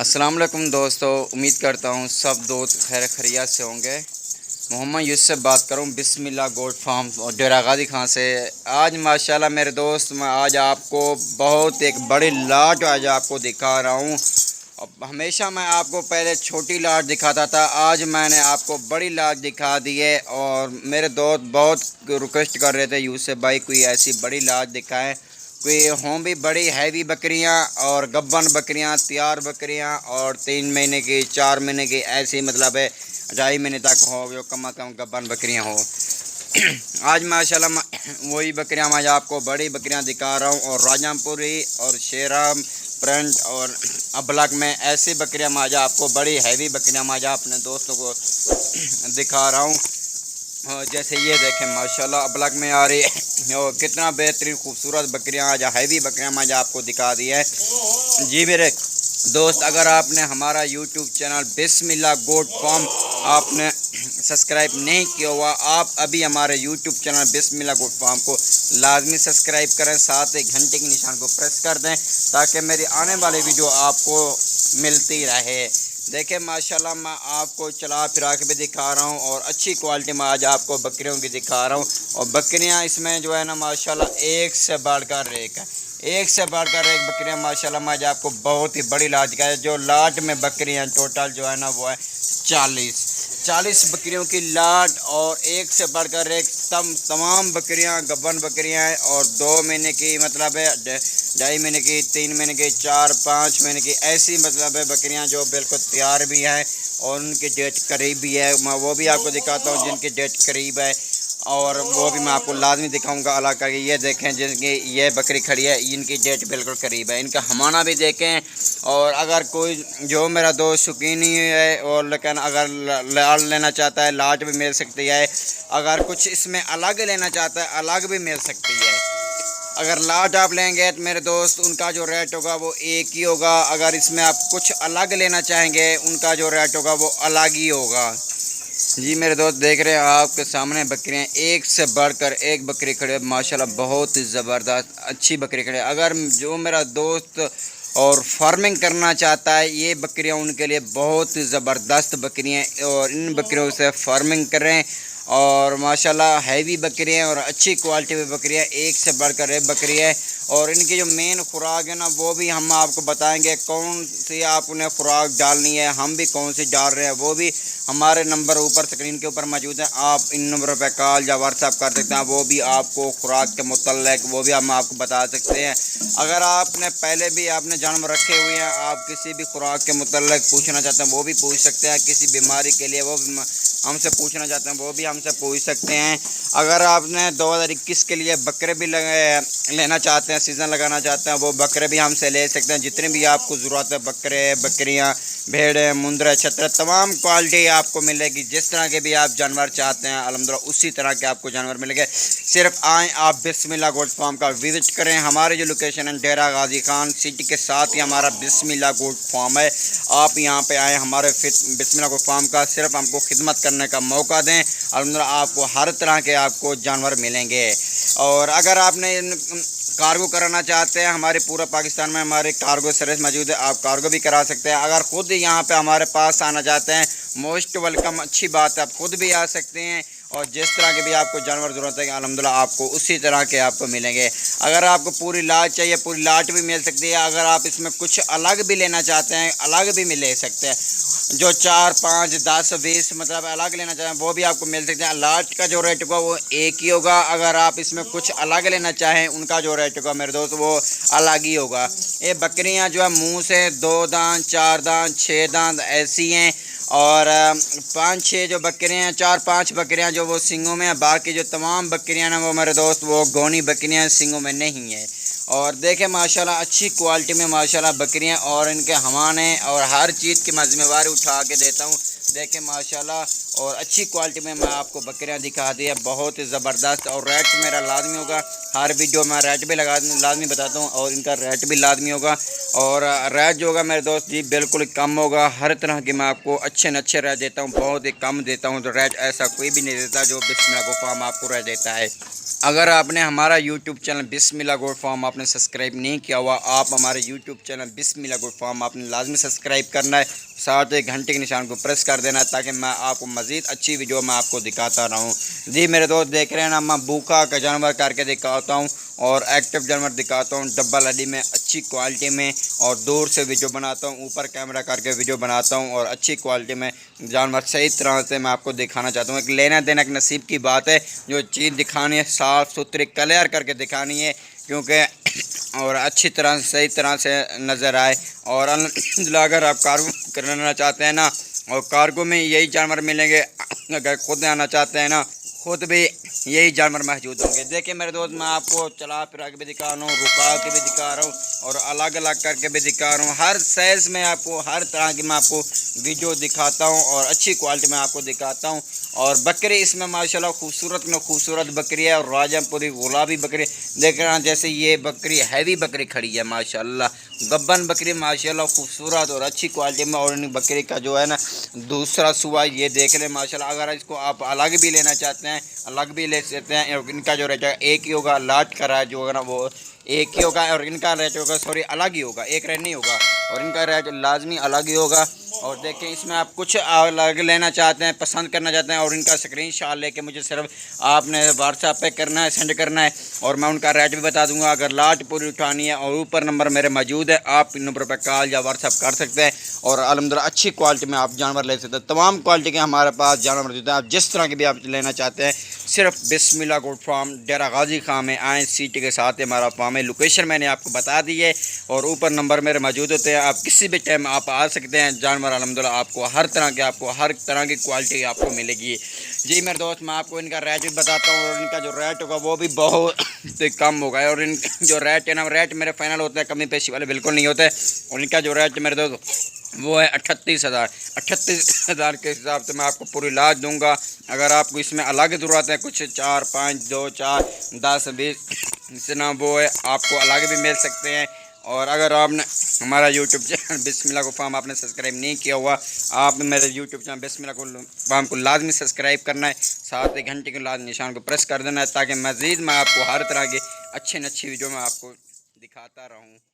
अस्सलाम वालेकुम दोस्तों, उम्मीद करता हूँ सब दोस्त खैर खैरियत से होंगे। मोहम्मद यूसुफ बात करूँ बिस्मिल्लाह गोट फार्म और डेरा गाजी खां से। आज माशाल्लाह मेरे दोस्त, मैं आज आपको बहुत एक बड़ी लाट आज आपको दिखा रहा हूँ। हमेशा मैं आपको पहले छोटी लाट दिखाता था, आज मैंने आपको बड़ी लाट दिखा दी है। और मेरे दोस्त बहुत रिक्वेस्ट कर रहे थे यूसुफ भाई कोई ऐसी बड़ी लाट दिखाएं, कोई हों भी बड़ी हैवी बकरियां और गब्बन बकरियां, तैयार बकरियां और 3 महीने की 4 महीने की ऐसी मतलब है 2.5 महीने तक हो जो कम अज़ कम गब्बन बकरियां हो। आज माशाल्लाह वही बकरियां मैं आपको बड़ी बकरियां दिखा रहा हूं। और राजामपुरी और शेराम प्रिंट और अबलग में ऐसी बकरियां मैं आज आपको बड़ी हैवी बकरियां मैं आज अपने दोस्तों को दिखा रहा हूं। और जैसे ये देखें माशाल्लाह अबलग में आ रही है और कितना बेहतरीन खूबसूरत बकरियां आज हैवी बकरियां मैं आपको दिखा दी है। जी मेरे दोस्त, अगर आपने हमारा यूट्यूब चैनल बिस्मिल्लाह गोट फार्म आपने सब्सक्राइब नहीं किया हुआ, आप अभी हमारे यूट्यूब चैनल बिस्मिल्लाह गोट फार्म को लाजमी सब्सक्राइब करें, साथ ही घंटे के निशान को प्रेस कर दें ताकि मेरी आने वाली वीडियो आपको मिलती रहे। देखिए माशाल्लाह मैं आपको चला फिरा के भी दिखा रहा हूँ और अच्छी क्वालिटी में आज आपको बकरियों की दिखा रहा हूँ। और बकरियाँ इसमें जो है ना माशाल्लाह एक से बढ़कर एक है, एक से बढ़कर एक बकरियाँ माशाल्लाह मैं आज आपको बहुत ही बड़ी लाट दिखाई। जो लाट में बकरियाँ टोटल जो है ना वो है 40 बकरियों की लाट और एक से बढ़कर एक तमाम बकरियां गब्बन बकरियां हैं। और 2 महीने की मतलब है 2.5 महीने की, 3 महीने की, 4-5 महीने की ऐसी मतलब है बकरियां जो बिल्कुल तैयार भी हैं और उनकी डेट करीब भी है। मैं वो भी आपको दिखाता हूं जिनकी डेट करीब है और वो भी मैं आपको लाजमी दिखाऊंगा अला करके। ये देखें जिनकी ये बकरी खड़ी है इनकी डेट बिल्कुल करीब है, इनका हमाना भी देखें। और अगर कोई जो मेरा दोस्त शौकीन ही है और लेकिन अगर लाट लेना चाहता है लाट भी मिल सकती है, अगर कुछ इसमें अलग लेना चाहता है अलग भी मिल सकती है। अगर लाट आप लेंगे तो मेरे दोस्त उनका जो रेट होगा वो एक ही होगा, अगर इसमें आप कुछ अलग लेना चाहेंगे उनका जो रेट होगा वो अलग ही होगा। जी मेरे दोस्त देख रहे हैं आपके सामने बकरियां एक से बढ़कर एक बकरी खड़ी है माशाल्लाह, बहुत ही ज़बरदस्त अच्छी बकरी खड़ी है। अगर जो मेरा दोस्त और फार्मिंग करना चाहता है ये बकरियां उनके लिए बहुत ही ज़बरदस्त बकरियां और इन बकरियों से फार्मिंग करें। और माशाल्लाह हैवी बकरी हैं और अच्छी क्वालिटी में बकरी है, एक से बढ़कर एक बकरी है। और इनकी जो मेन खुराक है ना वो भी हम आपको बताएंगे कौन सी आप उन्हें खुराक डालनी है, हम भी कौन सी डाल रहे हैं वो भी हमारे नंबर ऊपर स्क्रीन के ऊपर मौजूद है। आप इन नंबरों पर कॉल या व्हाट्सएप कर सकते हैं, वो भी आपको खुराक के मुतल्लिक वो भी हम आपको बता सकते हैं। अगर आपने पहले भी आपने जानवर रखे हुए हैं, आप किसी भी खुराक के मुतल्लिक पूछना चाहते हैं वो भी पूछ सकते हैं, किसी बीमारी के लिए वो भी हमसे पूछना चाहते हैं वो भी हमसे पूछ सकते हैं। अगर आपने 2021 के लिए बकरे भी लेना चाहते हैं, सीज़न लगाना चाहते हैं, वो बकरे भी हमसे ले सकते हैं। जितने भी आपको ज़रूरत है बकरे, बकरियां, भेड़ें, मुंदरे, छतरे तमाम क्वालिटी आपको मिलेगी। जिस तरह के भी आप जानवर चाहते हैं अल्हम्दुलिल्लाह उसी तरह के आपको जानवर मिलेंगे। सिर्फ आएँ आप बिस्मिल्लाह गोट फार्म का विज़िट करें। हमारी जो लोकेशन है डेरा गाजी खान सिटी के साथ ही हमारा बिस्मिल्लाह गोट फार्म है। आप यहाँ पे आएँ हमारे बिस्मिल्लाह गोट फार्म का सिर्फ हमको खिदमत करने का मौका दें, अल्हम्दुलिल्लाह आपको हर तरह के आपको जानवर मिलेंगे। और अगर आपने कार्गो कराना चाहते हैं, हमारे पूरा पाकिस्तान में हमारे कार्गो सर्विस मौजूद है, आप कार्गो भी करा सकते हैं। अगर ख़ुद यहाँ पे हमारे पास आना चाहते हैं मोस्ट वेलकम, अच्छी बात है, आप ख़ुद भी आ सकते हैं। और जिस तरह के भी आपको जानवर ज़रूरत है अल्हम्दुलिल्लाह आपको उसी तरह के आपको मिलेंगे। अगर आपको पूरी लाट चाहिए पूरी लाट भी मिल सकती है, अगर आप इसमें कुछ अलग भी लेना चाहते हैं अलग भी ले सकते हैं। जो 4, 5, 10, 20 मतलब अलग लेना चाहें वो भी आपको मिल सकते हैं। लाट का जो रेट होगा वो एक ही होगा, अगर आप इसमें कुछ अलग लेना चाहें उनका जो रेट होगा मेरे दोस्त वो अलग ही होगा। ये बकरियां जो है मुंह से 2 दांत, 4 दांत, 6 दांत ऐसी हैं। और 5-6 जो बकरियां हैं, 4-5 बकरियां जो वो सिंगों में हैं, बाकी जो तमाम बकरियां ना वो मेरे दोस्त वो गोनी बकरियां सिंगों में नहीं है। और देखें माशाल्लाह अच्छी क्वालिटी में माशाल्लाह बकरियां और इनके हवाने और हर चीज़ की मैं ज़िम्मेवारी उठा के देता हूँ دیکھیں ماشاءاللہ، اور اچھی کوالٹی میں آپ کو بکریاں دکھا دی ہے، بہت ہی زبردست. اور ریٹ میرا لازمی ہوگا، ہر ویڈیو میں ریٹ بھی لازمی بتاتا ہوں، اور ان کا ریٹ بھی لازمی ہوگا. اور ریٹ جو ہوگا میرے دوست جی بالکل کم ہوگا. ہر طرح کے میں آپ کو اچھے ریٹ دیتا ہوں، بہت ہی کم دیتا ہوں. تو ریٹ ایسا کوئی بھی نہیں دیتا جو بسم اللہ گوٹ فارم آپ کو ریٹ دیتا ہے. اگر آپ نے ہمارا یوٹیوب چینل بسم اللہ گوٹ فارم آپ نے سبسکرائب نہیں کیا ہوا، آپ ہمارے یوٹیوب چینل بسم اللہ گوٹ فارم آپ نے لازمی سبسکرائب کرنا ہے، ساتھ ایک گھنٹے کے نشان کو پریس کر دینا ہے، تاکہ میں آپ کو مزید اچھی ویڈیو میں آپ کو دکھاتا رہوں. جی میرے دوست دیکھ رہے ہیں نا، میں بوکا کا جانور کر کے دکھاتا ہوں اور ایکٹیو جانور دکھاتا ہوں، ڈبل ہڈی میں اچھی کوالٹی میں، اور دور سے ویڈیو بناتا ہوں، اوپر کیمرہ کر کے ویڈیو بناتا ہوں، اور اچھی کوالٹی میں جانور صحیح طرح سے میں آپ کو دکھانا چاہتا ہوں. ایک لینا دینا ایک نصیب کی بات ہے، جو چیز دکھانی ہے صاف ستھری کلیئر کر کے دکھانی ہے، کیونکہ اور اچھی طرح صحیح طرح سے نظر آئے. اور الحمدللہ اگر آپ کارگو کرنا چاہتے ہیں نا، اور کارگو میں یہی جانور ملیں گے، اگر خود آنا چاہتے ہیں نا خود بھی یہی جانور موجود ہوں گے. دیکھیں میرے دوست میں آپ کو چلا پھرا کے بھی دکھا رہا ہوں، رکا کے بھی دکھا رہا ہوں، اور الگ الگ کر کے بھی دکھا رہا ہوں. ہر سائز میں آپ کو ہر طرح کی میں آپ کو ویڈیو دکھاتا ہوں، اور اچھی کوالٹی میں آپ کو دکھاتا ہوں. اور بکری اس میں ماشاءاللہ خوبصورت میں خوبصورت بکری ہے، اور راجہ پوری گلابی بکری. دیکھ رہے ہیں جیسے یہ بکری ہیوی بکری کھڑی ہے ماشاءاللہ، گبن بکری ماشاءاللہ خوبصورت اور اچھی کوالٹی میں. اور ان بکری کا جو ہے نا دوسرا صبح یہ دیکھ لیں ماشاءاللہ. اگر اس کو آپ الگ بھی لینا چاہتے ہیں الگ بھی لے سکتے ہیں. اور ان کا جو ریٹ ہے ایک ہی ہوگا، لاٹ کا ریٹ جو ہوگا نا وہ ایک ہی ہوگا، اور ان کا ریٹ ہوگا الگ ہی ہوگا، ایک ریٹ نہیں ہوگا، اور ان کا ریٹ لازمی الگ ہی ہوگا. اور دیکھیں اس میں آپ کچھ الگ لینا چاہتے ہیں، پسند کرنا چاہتے ہیں، اور ان کا اسکرین شاٹ لے کے مجھے صرف آپ نے واٹس ایپ پہ کرنا ہے، سینڈ کرنا ہے، اور میں ان کا ریٹ بھی بتا دوں گا. اگر لاٹ پوری اٹھانی ہے اور اوپر نمبر میرے موجود ہے، آپ ان نمبر پہ کال یا واٹس ایپ کر سکتے ہیں. اور الحمدللہ اچھی کوالٹی میں آپ جانور لے سکتے ہیں. تمام کوالٹی کے ہمارے پاس جانور موجود ہیں، آپ جس طرح کے بھی آپ لینا چاہتے ہیں. صرف بسم اللہ گوٹ فارم ڈیرہ غازی خان میں آئیں، سیٹی کے ساتھ ہمارا فارم ہے. لوکیشن میں نے آپ کو بتا دی ہے، اور اوپر نمبر میرے موجود ہوتے ہیں. آپ کسی بھی ٹائم آپ آ سکتے ہیں. جانور الحمدللہ آپ کو ہر طرح کی کوالٹی آپ کو ملے گی. جی میرے دوست میں آپ کو ان کا ریٹ بھی بتاتا ہوں، اور ان کا جو ریٹ ہوگا وہ بھی بہت کم ہوگا. اور ان جو ریٹ ہے نا ریٹ میرے فائنل ہوتے ہیں، کمی پیشی والے بالکل نہیں ہوتے. اور ان کا جو ریٹ میرے دوست وہ ہے 38,000 کے حساب سے میں آپ کو پوری لاج دوں گا. اگر آپ کو اس میں الگ ضرورت ہے کچھ 4 5 2 4 10 20 اتنا وہ ہے، آپ کو الگ بھی مل سکتے ہیں. اور اگر آپ نے ہمارا یوٹیوب چینل بسم اللہ گوٹ فارم آپ نے سبسکرائب نہیں کیا ہوا، آپ میرے یوٹیوب چینل بسم اللہ گوٹ فارم کو لازمی سبسکرائب کرنا ہے، ساتھ ایک گھنٹے کے لازمی نشان کو پریس کر دینا ہے، تاکہ مزید میں آپ کو ہر طرح کی اچھی ویڈیو میں آپ کو دکھاتا رہوں.